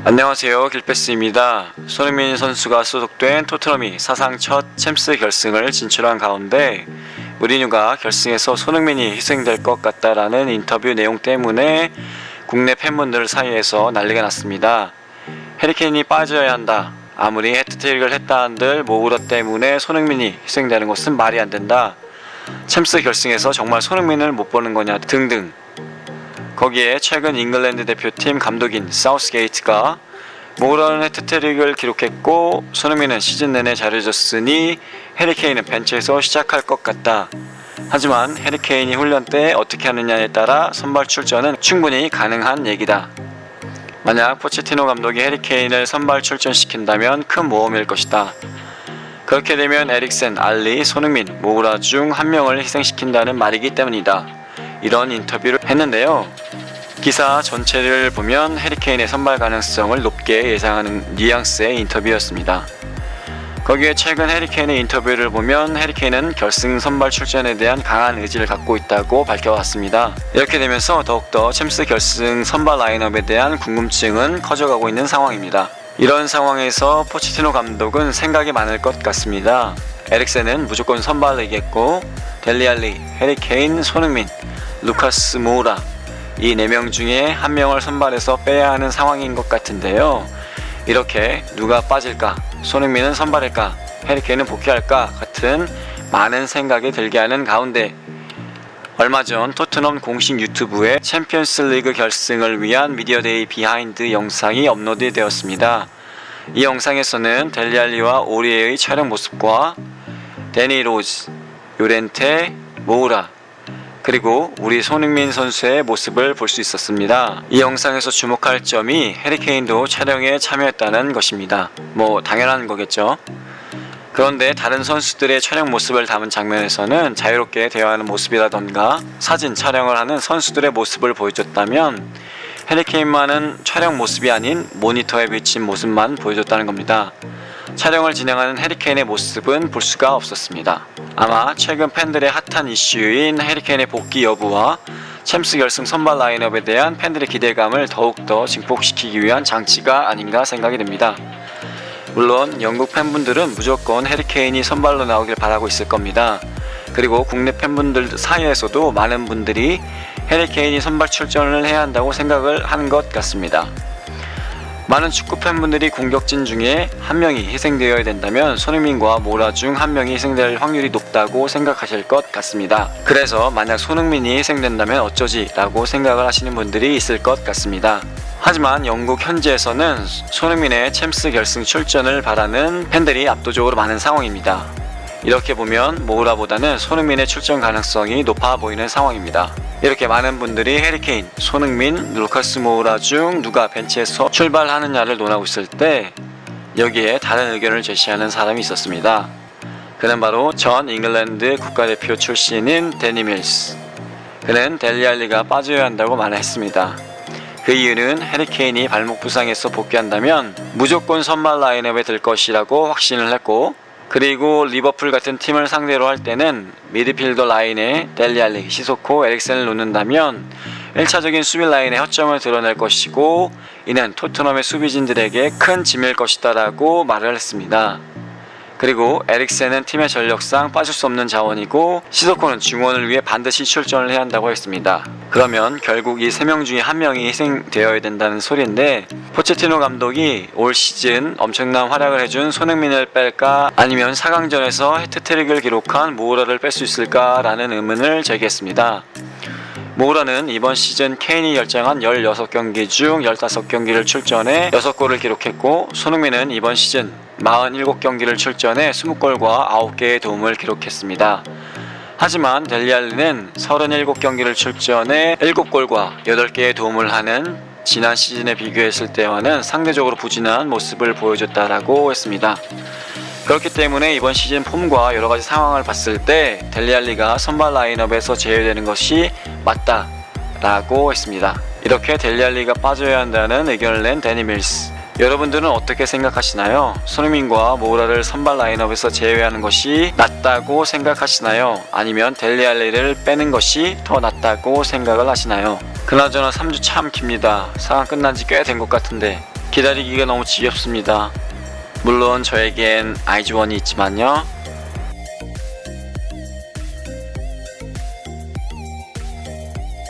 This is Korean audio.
안녕하세요, 길패스입니다. 손흥민 선수가 소속된 토트넘이 사상 첫 챔스 결승을 진출한 가운데 무리뉴가 결승에서 손흥민이 희생될 것 같다라는 인터뷰 내용 때문에 국내 팬분들 사이에서 난리가 났습니다. 해리케인이 빠져야 한다. 아무리 해트트릭을 했다 한들 모우라 때문에 손흥민이 희생되는 것은 말이 안 된다. 챔스 결승에서 정말 손흥민을 못 보는 거냐 등등. 거기에 최근 잉글랜드 대표팀 감독인 사우스게이트가 모우라는 해트트릭을 기록했고 손흥민은 시즌 내내 잘해줬으니 해리케인은 벤치에서 시작할 것 같다. 하지만 해리케인이 훈련 때 어떻게 하느냐에 따라 선발 출전은 충분히 가능한 얘기다. 만약 포체티노 감독이 해리케인을 선발 출전시킨다면 큰 모험일 것이다. 그렇게 되면 에릭센, 알리, 손흥민, 모우라 중 한 명을 희생시킨다는 말이기 때문이다. 이런 인터뷰를 했는데요. 기사 전체를 보면 해리케인의 선발 가능성을 높게 예상하는 뉘앙스의 인터뷰였습니다. 거기에 최근 해리케인의 인터뷰를 보면 해리케인은 결승 선발 출전에 대한 강한 의지를 갖고 있다고 밝혀왔습니다. 이렇게 되면서 더욱더 챔스 결승 선발 라인업에 대한 궁금증은 커져가고 있는 상황입니다. 이런 상황에서 포체티노 감독은 생각이 많을 것 같습니다. 에릭센은 무조건 선발이겠고 델리알리, 해리케인, 손흥민, 루카스 모우라 이 4명 중에 한 명을 선발해서 빼야 하는 상황인 것 같은데요. 이렇게 누가 빠질까? 손흥민은 선발할까? 해리케인은 복귀할까? 같은 많은 생각이 들게 하는 가운데 얼마 전 토트넘 공식 유튜브에 챔피언스 리그 결승을 위한 미디어데이 비하인드 영상이 업로드 되었습니다. 이 영상에서는 델리알리와 오리에의 촬영 모습과 데니 로즈, 요렌테, 모우라 그리고 우리 손흥민 선수의 모습을 볼 수 있었습니다. 이 영상에서 주목할 점이 해리케인도 촬영에 참여했다는 것입니다. 당연한 거겠죠. 그런데 다른 선수들의 촬영 모습을 담은 장면에서는 자유롭게 대화하는 모습이라던가 사진 촬영을 하는 선수들의 모습을 보여줬다면 해리케인만은 촬영 모습이 아닌 모니터에 비친 모습만 보여줬다는 겁니다. 촬영을 진행하는 해리케인의 모습은 볼 수가 없었습니다. 아마 최근 팬들의 핫한 이슈인 해리케인의 복귀 여부와 챔스 결승 선발 라인업에 대한 팬들의 기대감을 더욱더 증폭시키기 위한 장치가 아닌가 생각이 듭니다. 물론 영국 팬분들은 무조건 해리케인이 선발로 나오길 바라고 있을 겁니다. 그리고 국내 팬분들 사이에서도 많은 분들이 해리케인이 선발 출전을 해야 한다고 생각을 하는 것 같습니다. 많은 축구 팬분들이 공격진 중에 한 명이 희생되어야 된다면 손흥민과 모우라 중 한 명이 희생될 확률이 높다고 생각하실 것 같습니다. 그래서 만약 손흥민이 희생된다면 어쩌지 라고 생각을 하시는 분들이 있을 것 같습니다. 하지만 영국 현지에서는 손흥민의 챔스 결승 출전을 바라는 팬들이 압도적으로 많은 상황입니다. 이렇게 보면 모우라보다는 손흥민의 출전 가능성이 높아 보이는 상황입니다. 이렇게 많은 분들이 해리케인, 손흥민, 루카스 모우라 중 누가 벤치에서 출발하느냐를 논하고 있을 때 여기에 다른 의견을 제시하는 사람이 있었습니다. 그는 바로 전 잉글랜드 국가대표 출신인 데니 밀스. 그는 델리알리가 빠져야 한다고 말했습니다. 그 이유는 해리케인이 발목 부상에서 복귀한다면 무조건 선발 라인업에 들 것이라고 확신을 했고 그리고 리버풀 같은 팀을 상대로 할 때는 미드필더 라인에 델리알리, 시소코, 에릭센을 놓는다면 1차적인 수비 라인의 허점을 드러낼 것이고 이는 토트넘의 수비진들에게 큰 짐일 것이다 라고 말을 했습니다. 그리고 에릭센은 팀의 전력상 빠질 수 없는 자원이고 시소코는 중원을 위해 반드시 출전을 해야 한다고 했습니다. 그러면 결국 이 3명 중에 한 명이 희생되어야 된다는 소리인데 포체티노 감독이 올 시즌 엄청난 활약을 해준 손흥민을 뺄까 아니면 4강전에서 해트트릭을 기록한 모우라를 뺄 수 있을까 라는 의문을 제기했습니다. 모우라는 이번 시즌 케인이 결정한 16경기 중 15경기를 출전해 6골을 기록했고 손흥민은 이번 시즌 47경기를 출전해 20골과 9개의 도움을 기록했습니다. 하지만 델리알리는 37경기를 출전해 7골과 8개의 도움을 하는 지난 시즌에 비교했을 때와는 상대적으로 부진한 모습을 보여줬다라고 했습니다. 그렇기 때문에 이번 시즌 폼과 여러가지 상황을 봤을 때 델리알리가 선발 라인업에서 제외되는 것이 맞다라고 했습니다. 이렇게 델리알리가 빠져야 한다는 의견을 낸 데니 밀스. 여러분들은 어떻게 생각하시나요? 손흥민과 모우라를 선발 라인업에서 제외하는 것이 낫다고 생각하시나요? 아니면 델리알리를 빼는 것이 더 낫다고 생각을 하시나요? 그나저나 3주 참 깁니다. 상황 끝난 지 꽤 된 것 같은데 기다리기가 너무 지겹습니다. 물론 저에겐 아이즈원이 있지만요.